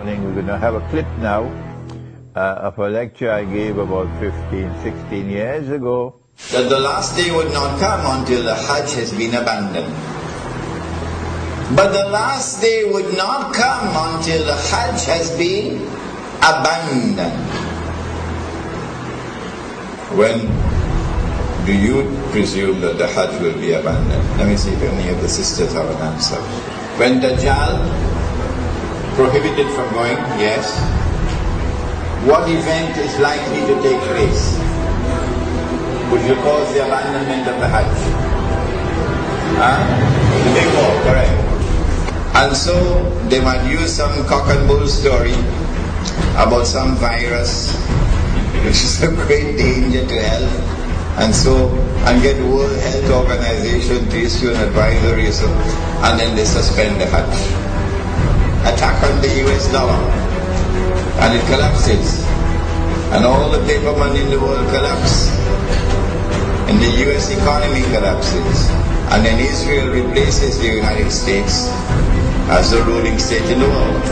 listening, we're going to have a clip now of a lecture I gave about 15, 16 years ago. That the last day would not come until the Hajj has been abandoned. But the last day would not come until the Hajj has been abandoned. When do you presume that the Hajj will be abandoned? Let me see if any of the sisters have an answer. When Dajjal prohibited from going? Yes. What event is likely to take place which will cause the abandonment of the Hajj? The big war, correct. And so they might use some cock and bull story about some virus which is a great danger to health, and get World Health Organization to issue an advisory, and then they suspend the Hajj. Attack on the US dollar, and it collapses, and all the paper money in the world collapse, and the US economy collapses, and then Israel replaces the United States as the ruling state in the world.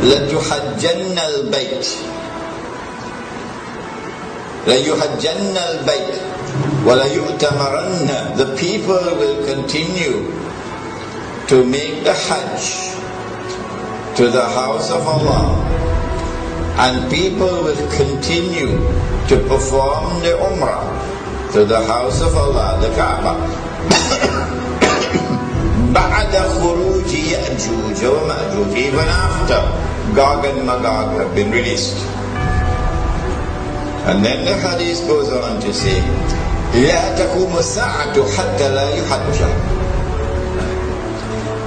لَتُحَجَّنَّ الْبَيْتِ لَيُحَجَّنَّ الْبَيْتِ وَلَيُؤْتَمَرَنَّ. The people will continue to make the Hajj to the house of Allah, and people will continue to perform the Umrah to the house of Allah, the Kaaba. بَعْدَ خُرُوجِ يَأْجُوجَ وَمَأْجُوجَ. Even after Gog and Magog have been released. And then the hadith goes on to say, لَا تَقُومُ السَّاعَةُ حَتَّى لَا يُحَجَّ.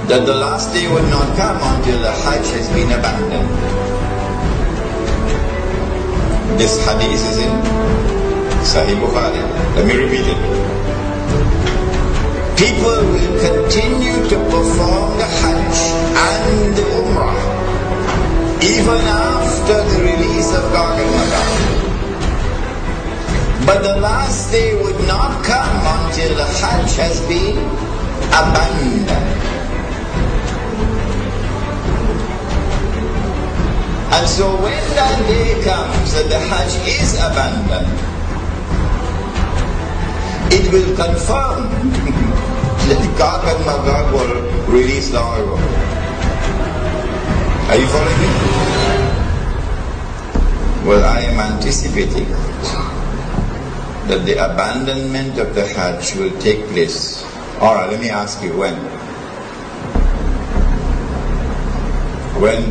That the last day would not come until the Hajj has been abandoned. This hadith is in Sahih Bukhari. Let me repeat it. People will continue to perform the Hajj and the Umrah even after the release of Gog and Magog. But the last day would not come until the Hajj has been abandoned. And so when that day comes that the Hajj is abandoned, it will confirm that Gog and Magog were released long ago. Are you following me? Well, I am anticipating that the abandonment of the Hajj will take place. Alright, let me ask you, when? When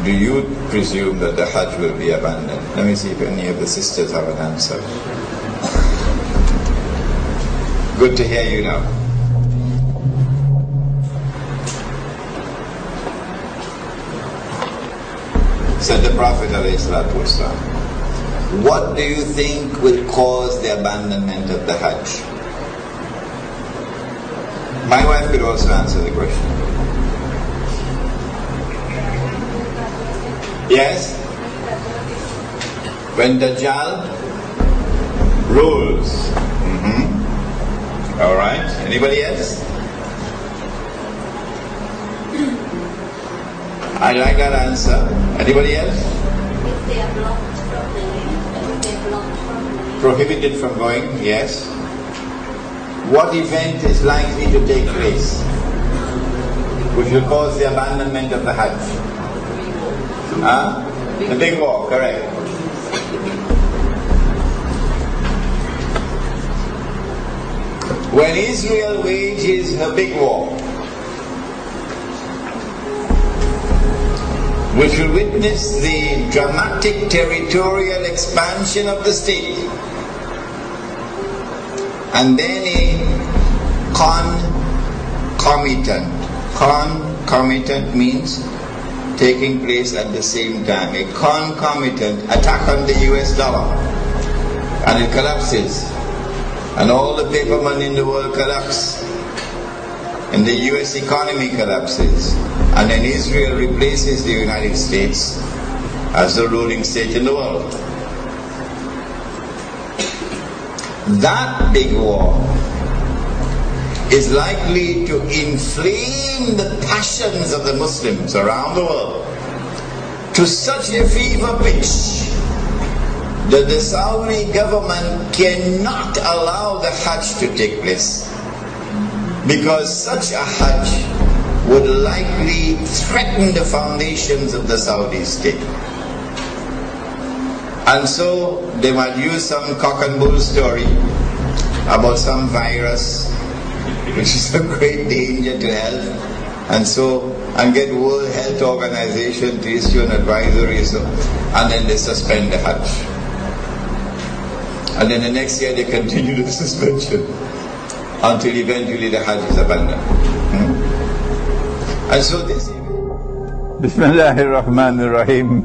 do you presume that the Hajj will be abandoned? Let me see if any of the sisters have an answer. Good to hear you now. Said the Prophet ﷺ, what do you think will cause the abandonment of the Hajj? My wife could also answer the question. Yes? When Dajjal rules. Alright, anybody else? I like that answer. Anybody else? If they are blocked from the if they are blocked from the Prohibited from going, yes. What event is likely to take place which will cause the abandonment of the Hajj? The big war, correct. When Israel wages her big war, which will witness the dramatic territorial expansion of the state, and then a concomitant means taking place at the same time, a concomitant attack on the US dollar, and it collapses, and all the paper money in the world collapse, and the US economy collapses, and then Israel replaces the United States as the ruling state in the world. That big war is likely to inflame the passions of the Muslims around the world to such a fever pitch that the Saudi government cannot allow the Hajj to take place, because such a Hajj would likely threaten the foundations of the Saudi state. And so they might use some cock and bull story about some virus which is a great danger to health, and get World Health Organization to issue an advisory, and then they suspend the Hajj. And then the next year they continue the suspension until eventually the Hajj is abandoned. And so this... Bismillahir Rahmanir Rahim.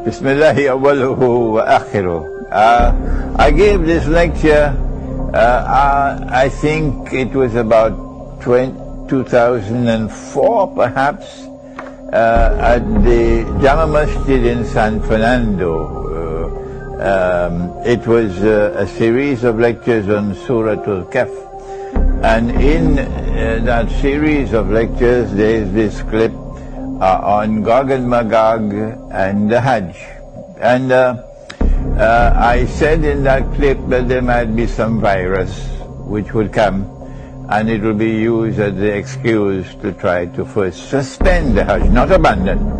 Bismillahi awwaluhu wa akhiruh. I gave this lecture, I think it was about 2004 perhaps, at the Jama Masjid in San Fernando. It was a series of lectures on Surah Al-Kahf, and in that series of lectures there is this clip on Gog and Magog and the Hajj. And I said in that clip that there might be some virus which would come, and it will be used as the excuse to try to first suspend the Hajj, not abandon.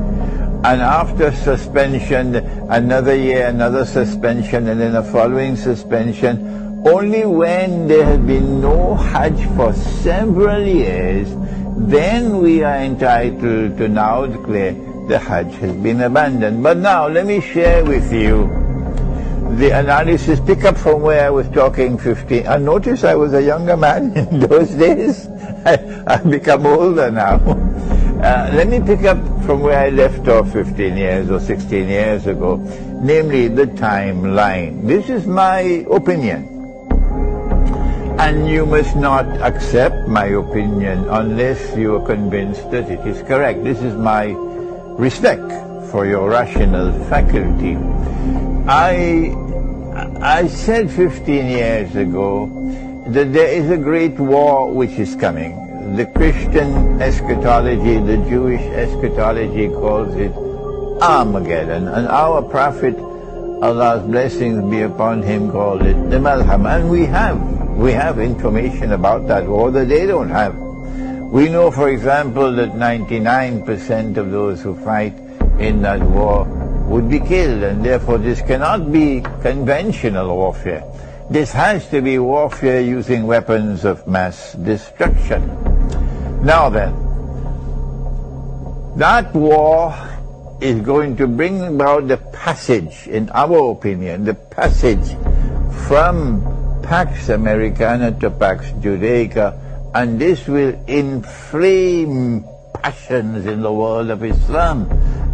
And after suspension, another year, another suspension, and then a following suspension. Only when there has been no Hajj for several years, then we are entitled to now declare the Hajj has been abandoned. But now let me share with you the analysis, pick up from where I was talking 15. And notice I was a younger man in those days. I've become older now. Let me pick up from where I left off 15 years or 16 years ago, namely the timeline. This is my opinion. And you must not accept my opinion unless you are convinced that it is correct. This is my respect for your rational faculty. I said 15 years ago that there is a great war which is coming. The Christian eschatology, the Jewish eschatology calls it Armageddon, and our Prophet, Allah's blessings be upon him, called it the Malham. And we have information about that war that they don't have. We know, for example, that 99% of those who fight in that war would be killed, and therefore this cannot be conventional warfare. This has to be warfare using weapons of mass destruction. Now then, that war is going to bring about the passage, in our opinion, the passage from Pax Americana to Pax Judaica, and this will inflame passions in the world of Islam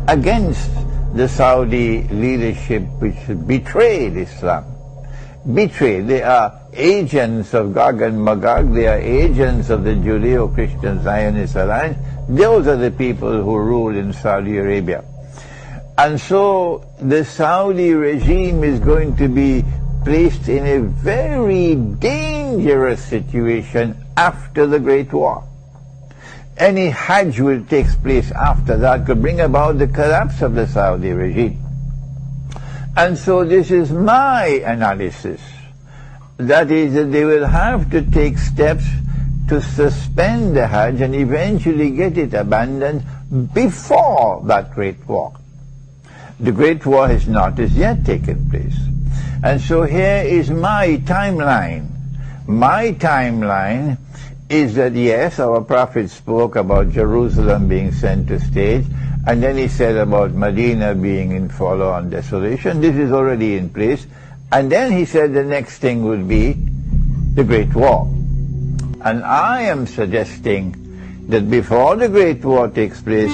against the Saudi leadership which betrayed Islam. Betrayed. They are agents of Gog and Magog, they are agents of the Judeo-Christian Zionist Alliance. Those are the people who rule in Saudi Arabia. And so the Saudi regime is going to be placed in a very dangerous situation after the Great War. Any Hajj which takes place after that could bring about the collapse of the Saudi regime. And so this is my analysis. That is, that they will have to take steps to suspend the Hajj and eventually get it abandoned before that Great War. The Great War has not as yet taken place. And so here is my timeline. My timeline is that yes, our Prophet spoke about Jerusalem being center stage, and then he said about Medina being in forlorn desolation. This is already in place. And then he said the next thing would be the Great War. And I am suggesting that before the Great War takes place,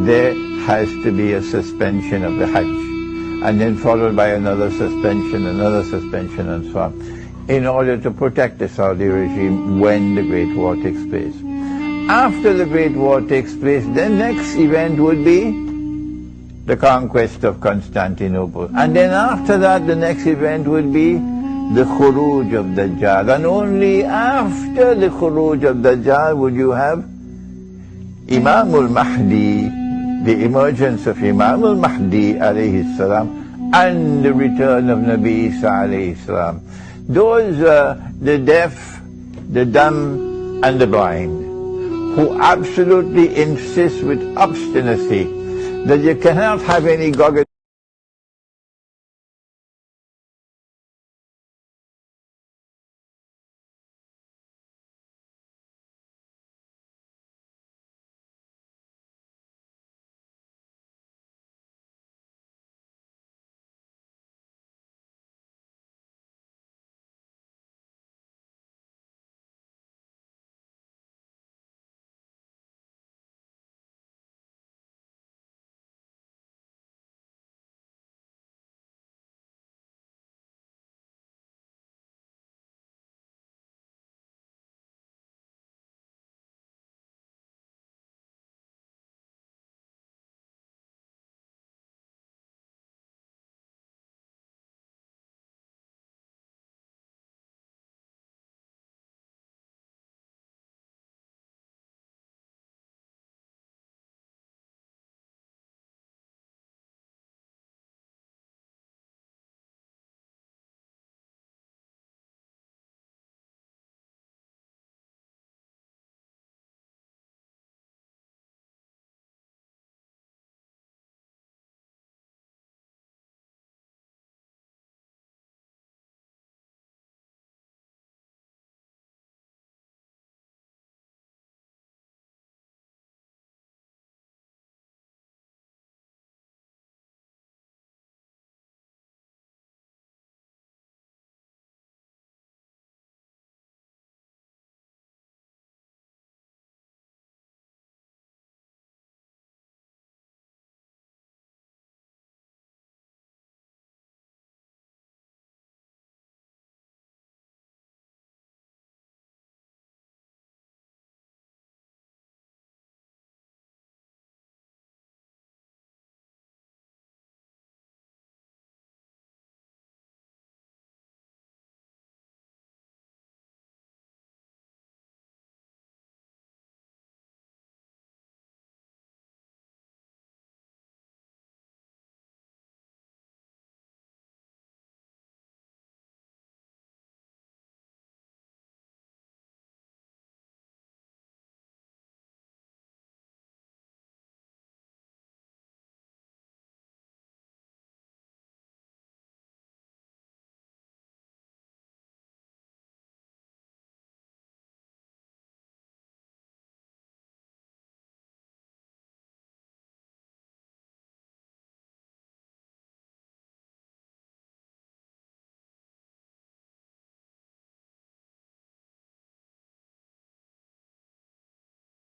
there has to be a suspension of the Hajj, and then followed by another suspension, and so on, in order to protect the Saudi regime when the Great War takes place. After the Great War takes place, the next event would be the conquest of Constantinople. And then after that, the next event would be the khuruj of Dajjal, and only after the khuruj of Dajjal would you have Imam al-Mahdi, the emergence of Imam al-Mahdi alayhi salam, and the return of Nabi Isa alayhi salam. Those the deaf, the dumb, and the blind, who absolutely insist with obstinacy that you cannot have any Gog and